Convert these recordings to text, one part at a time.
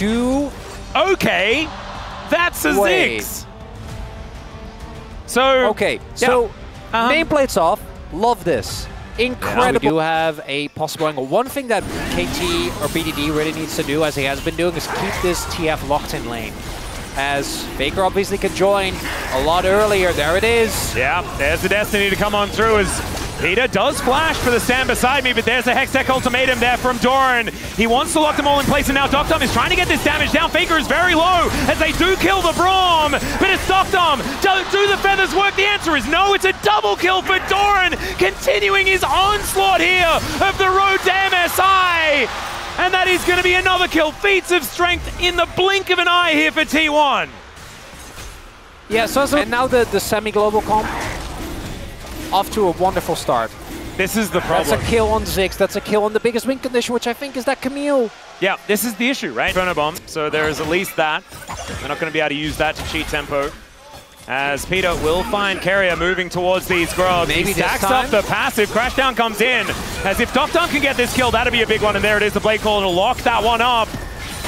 do... Okay, that's a Ziggs. So... Okay, so nameplate's off. Love this. Incredible. We do have a possible angle. One thing that KT or BDD really needs to do, as he has been doing, is keep this TF locked in lane. As Faker obviously can join a lot earlier. There it is. Yeah, there's the Destiny to come on through as Peter does flash for the stand beside me, but there's a Hextech ultimatum there from Doran. He wants to lock them all in place, and now Doctom is trying to get this damage down. Faker is very low as they do kill the Braum, but it's Doctom. Do the feathers work? The answer is no. It's a double kill for Doran, continuing his onslaught here of the road to MSI. And that is going to be another kill. Feats of strength in the blink of an eye here for T1. Yeah, so and now the semi-global comp, off to a wonderful start. This is the problem. That's a kill on Ziggs. That's a kill on the biggest win condition, which I think is that Camille. Yeah, this is the issue, right? Inferno Bomb, so there is at least that. They're not going to be able to use that to cheat tempo. As Peter will find Carrier moving towards these grubs. Maybe he stacks up the passive. Crashdown comes in. As if Doctom can get this kill, that'd be a big one. And there it is, the Blade Call to lock that one up.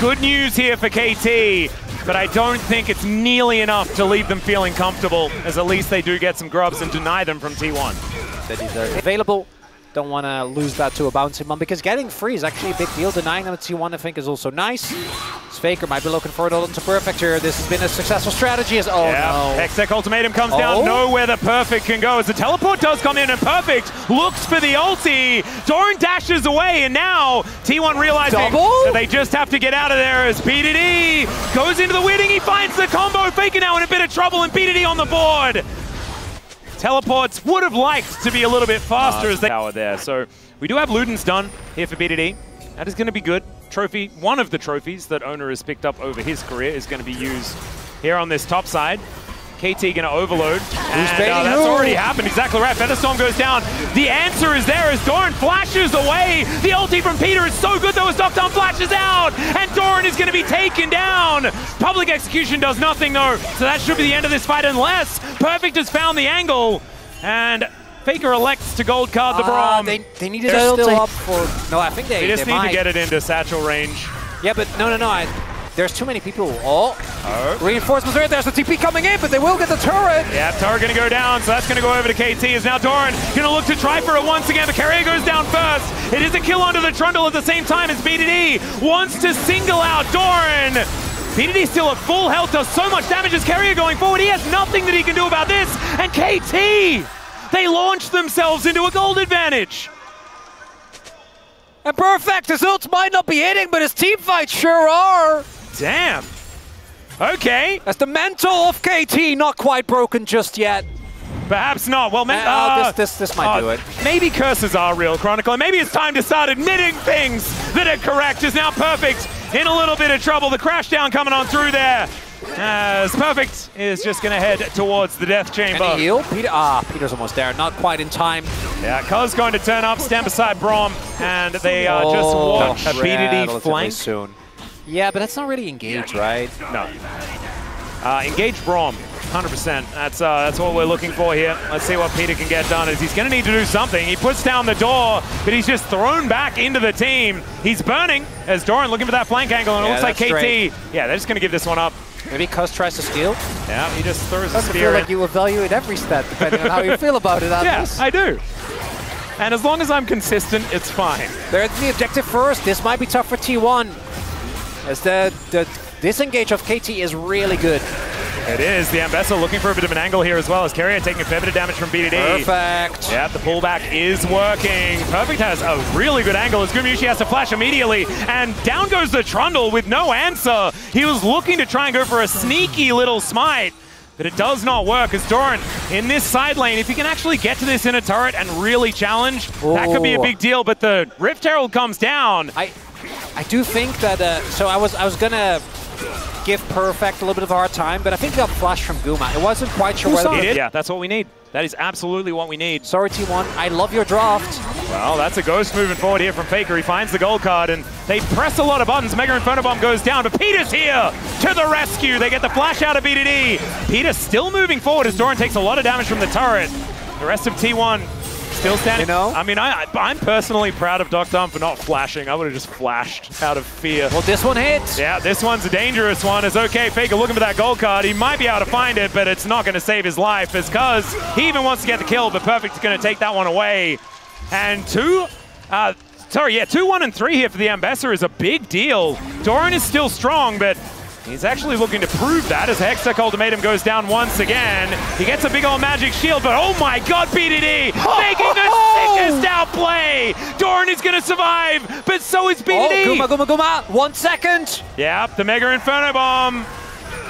Good news here for KT, but I don't think it's nearly enough to leave them feeling comfortable, as at least they do get some grubs and deny them from T1. That is available. Don't want to lose that to a bouncing bomb, because getting free is actually a big deal. Denying them at T1, I think, is also nice. Faker might be looking for it all into Perfect here. This has been a successful strategy. No. Hextech ultimatum comes down. Nowhere the Perfect can go. As the teleport does come in, and Perfect looks for the ulti. Doran dashes away, and now T1 realizing that they just have to get out of there as BDD goes into the winning. He finds the combo. Faker now in a bit of trouble, and BDD on the board. Teleports would have liked to be a little bit faster as they power there. So we do have Luden's done here for BDD. That is going to be good. Trophy, one of the trophies that Owner has picked up over his career is going to be used here on this top side. KT going to overload. And that's already happened. Exactly right. Featherstorm goes down. The answer is there as Doran flashes away. The ulti from Peter is so good though as Doctom flashes out. And Doran is going to be taken down. Public execution does nothing though. So that should be the end of this fight unless Perfect has found the angle. And Faker elects to gold card the Braum. They need it still up for... No, I think they just need to get it into satchel range. Yeah, but no. There's too many people. Reinforcements there. There's the TP coming in, but they will get the turret. Yeah, turret going to go down, so that's going to go over to KT. As now Doran going to look to try for it once again. The carrier goes down first. It is a kill onto the Trundle at the same time as BDD wants to single out Doran. BDD still at full health, does so much damage as carrier going forward. He has nothing that he can do about this. And KT, they launch themselves into a gold advantage. And Perfect, his ults might not be hitting, but his team fights sure are. Damn. Okay. That's the mental of KT, not quite broken just yet. Perhaps not. Well, this might do it. Maybe curses are real, Chronicle. Maybe it's time to start admitting things that are correct. Is now Perfect in a little bit of trouble. The Crashdown coming on through there. As Perfect is just going to head towards the death chamber. Can he heal? Peter's almost there. Not quite in time. Yeah, Cuz going to turn up, stand beside Braum, and they just watch a BDD flank. Soon. Yeah, but that's not really engaged, right? No. Engage Braum, 100%. That's what we're looking for here. Let's see what Peter can get done. As he's going to need to do something. He puts down the door, but he's just thrown back into the team. He's burning as Doran looking for that flank angle, and it looks like KT. Straight. Yeah, they're just going to give this one up. Maybe Cuz tries to steal? Yeah, he just throws a spear. I feel like you evaluate every stat depending on how you feel about it. Yeah, I do. And as long as I'm consistent, it's fine. They're the objective first. This might be tough for T1. As the disengage of KT is really good. It is. The Ambessa looking for a bit of an angle here as well as Carrier taking a fair bit of damage from BDD. Perfect. Yeah, the pullback is working. Perfect has a really good angle as Gumushi has to flash immediately. And down goes the Trundle with no answer. He was looking to try and go for a sneaky little smite, but it does not work as Doran in this side lane. If he can actually get to this inner turret and really challenge, that could be a big deal. But the Rift Herald comes down. I do think that, so I was gonna give Perfect a little bit of a hard time, but I think he got flashed from Guma. I wasn't quite sure whether he did. Yeah, that's what we need. That is absolutely what we need. Sorry, T1. I love your draft. Well, that's a ghost moving forward here from Faker. He finds the gold card, and they press a lot of buttons. Mega Inferno Bomb goes down, but Peter's here to the rescue. They get the flash out of BDD. Peter still moving forward as Doran takes a lot of damage from the turret. The rest of T1 Still standing. You know? I mean, I'm personally proud of Dr. for not flashing. I would have just flashed out of fear. Well, this one hits. Yeah, this one's a dangerous one. It's okay. Faker looking for that gold card. He might be able to find it, but it's not going to save his life. It's because he even wants to get the kill, but Perfect's going to take that one away. And 2, 1 and 3 here for the Ambassador is a big deal. Doran is still strong, but he's actually looking to prove that as the Hextech Ultimatum goes down once again. He gets a big old magic shield, but oh my god, BDD making the sickest outplay! Doran is going to survive, but so is BDD! Oh, Guma. 1 second! Yep, the Mega Inferno Bomb.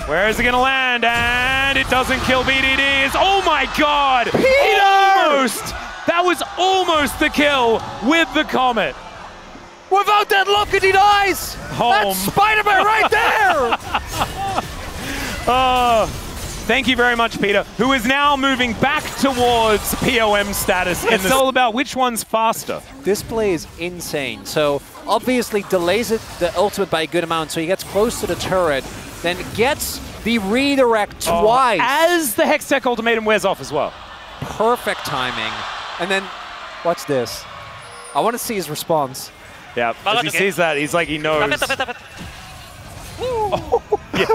Where is it going to land? And it doesn't kill BDD. Oh my god! That was almost the kill with the Comet. Without that look, he dies! That's Spider-Man right there! Thank you very much, Peter, who is now moving back towards POM status. It's all about which one's faster. This play is insane. So obviously delays the ultimate by a good amount, so he gets close to the turret, then gets the redirect twice. As the Hextech Ultimatum wears off as well. Perfect timing. And then, watch this. I want to see his response. Yeah, as he sees that, he's like, he knows.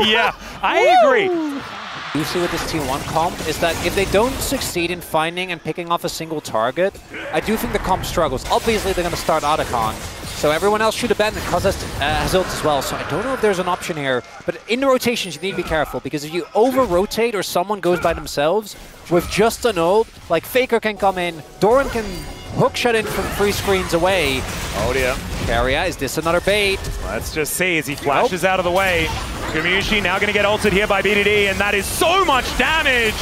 Yeah, I agree. You see with this T1 comp is that if they don't succeed in finding and picking off a single target, I do think the comp struggles. Obviously, they're going to start Otacon, so everyone else should abandon. Cuz has ult as well, so I don't know if there's an option here. But in the rotations, you need to be careful, because if you over-rotate or someone goes by themselves with just an ult, like Faker can come in, Doran can hook shot in from 3 screens away. Oh dear. Carrier, is this another bait? Let's just see as he flashes out of the way. Kamiushi now going to get ulted here by BDD, and that is so much damage.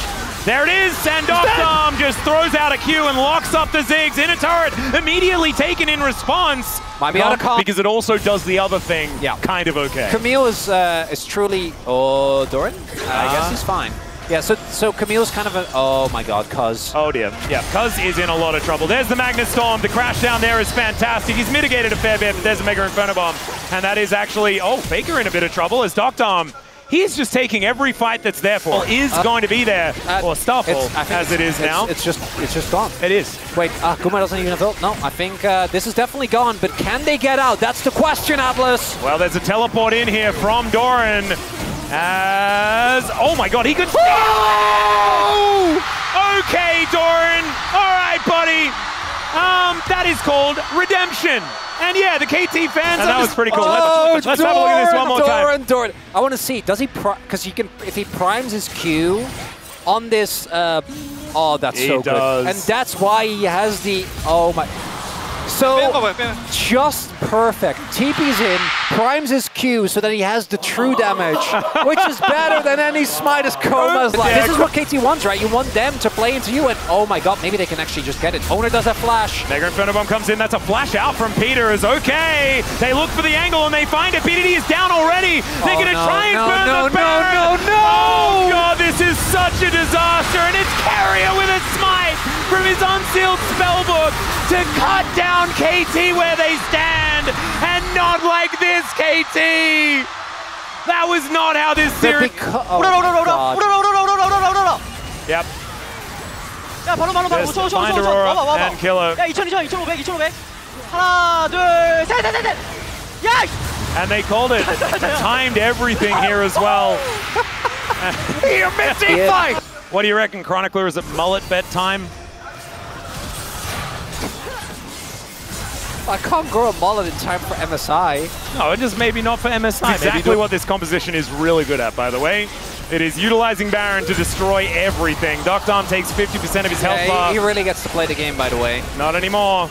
There it is, and Doctom just throws out a Q and locks up the Ziggs in a turret, immediately taken in response. Might be out of comp. Because it also does the other thing, kind of okay. Camille is truly... Oh, Doran? I guess he's fine. Yeah, so Camille's kind of a... Oh my god, Cuz. Oh dear. Yeah, Cuz is in a lot of trouble. There's the Magnet Storm. The crash down there is fantastic. He's mitigated a fair bit, but there's a Mega Inferno Bomb. And that is actually... Oh, Faker in a bit of trouble as Doctom. He's just taking every fight that's there for. Is going to be there. Or Starfall, as it is now. It's just gone. It is. Wait, Guma doesn't even have ult. No, I think this is definitely gone, but can they get out? That's the question, Atlas. Well, there's a teleport in here from Doran. As... Oh my god, he could... Oh! Okay, Doran. All right, buddy. That is called redemption. And yeah, the KT fans... And that was pretty cool. Let's have a look at this one more time. Doran. I want to see, does he... Because he can... If he primes his Q on this... oh, that's so good. And that's why he has the... Oh my... So, just perfect. TP's in, primes his Q so that he has the true damage, which is better than any Smite as Koma's like. This is what KT wants, right? You want them to play into you, and oh my god, maybe they can actually just get it. Owner does have flash. Mega Inferno Bomb comes in, that's a flash out from Peter, is okay. They look for the angle and they find it. BDD is down already. They're going to try and burn the Baron. Oh god, this is such a disaster, and it's Carrier with a Smite from his unsealed spellbook to cut down KT where they stand, and not like this, KT! That was not how this series... Yep. Just find Aurora and kill her. And they called it. Timed everything here as well. What do you reckon, Chronicler? Is it mullet bet time? I can't grow a mullet in time for MSI. No, just maybe not for MSI. Exactly what this composition is really good at, by the way. It is utilizing Baron to destroy everything. Doctom takes 50% of his health bar. He really gets to play the game, by the way. Not anymore.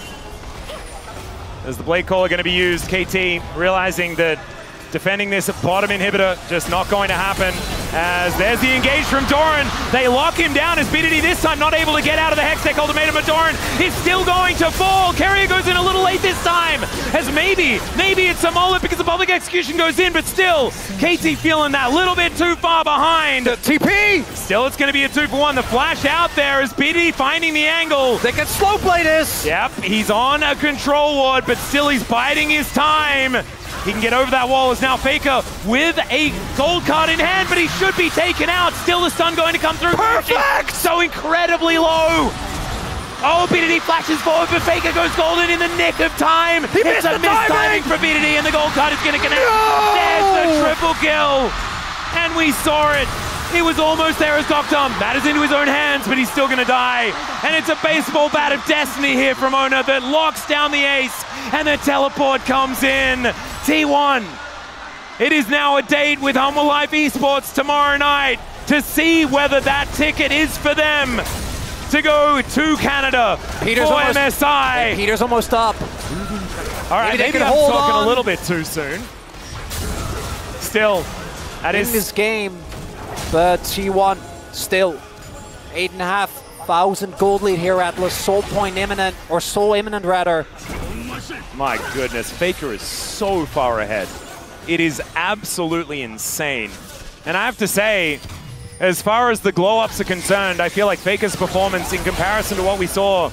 Is the Blade Caller going to be used? KT realizing that defending this bottom inhibitor just not going to happen. As there's the engage from Doran. They lock him down as BDD this time not able to get out of the Hextech Ultimatum, but Doran is still going to fall. Carrier goes in a little late this time. As maybe it's a mullet because the public execution goes in, but still, KT feeling that little bit too far behind. The TP! Still, it's going to be a 2-for-1. The flash out there is BDD finding the angle. They can slow play this. Yep, he's on a control ward, but still he's biding his time. He can get over that wall as now Faker with a gold card in hand, but he should be taken out. Still the stun going to come through. Perfect! So incredibly low. Oh, BDD flashes forward, but Faker goes golden in the nick of time. It's a missed timing for BDD, and the gold card is going to connect. No! There's the triple kill, and we saw it. It was almost there as Doctom matters into his own hands, but he's still going to die. And it's a baseball bat of destiny here from Ona that locks down the ace, and the teleport comes in. T1, it is now a date with Humble Life Esports tomorrow night to see whether that ticket is for them to go to Canada Peter's for almost, MSI. Peter's almost up. All right, maybe I'm talking a little bit too soon. Still, that is this game. But T1 still 8,500 gold lead here, Atlas. Soul point imminent, or soul imminent rather. My goodness, Faker is so far ahead. It is absolutely insane. And I have to say, as far as the glow-ups are concerned, I feel like Faker's performance in comparison to what we saw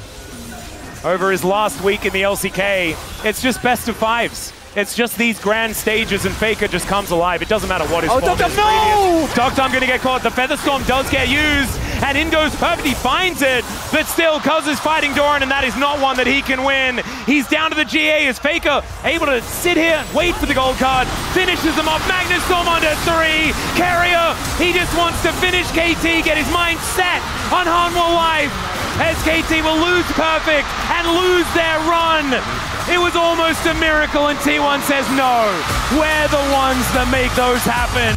over his last week in the LCK, it's just best of fives. It's just these grand stages and Faker just comes alive. It doesn't matter what his form is. No! Doctom going to get caught. The Featherstorm does get used, and in goes Perfect. He finds it, but still, Cuz is fighting Doran, and that is not one that he can win. He's down to the GA as Faker able to sit here, wait for the gold card, finishes them off. Magnus Storm onto 3. Carrier, he just wants to finish KT, get his mind set on Humble Life, as KT will lose Perfect and lose their run. It was almost a miracle, and T1 says no. We're the ones that make those happen.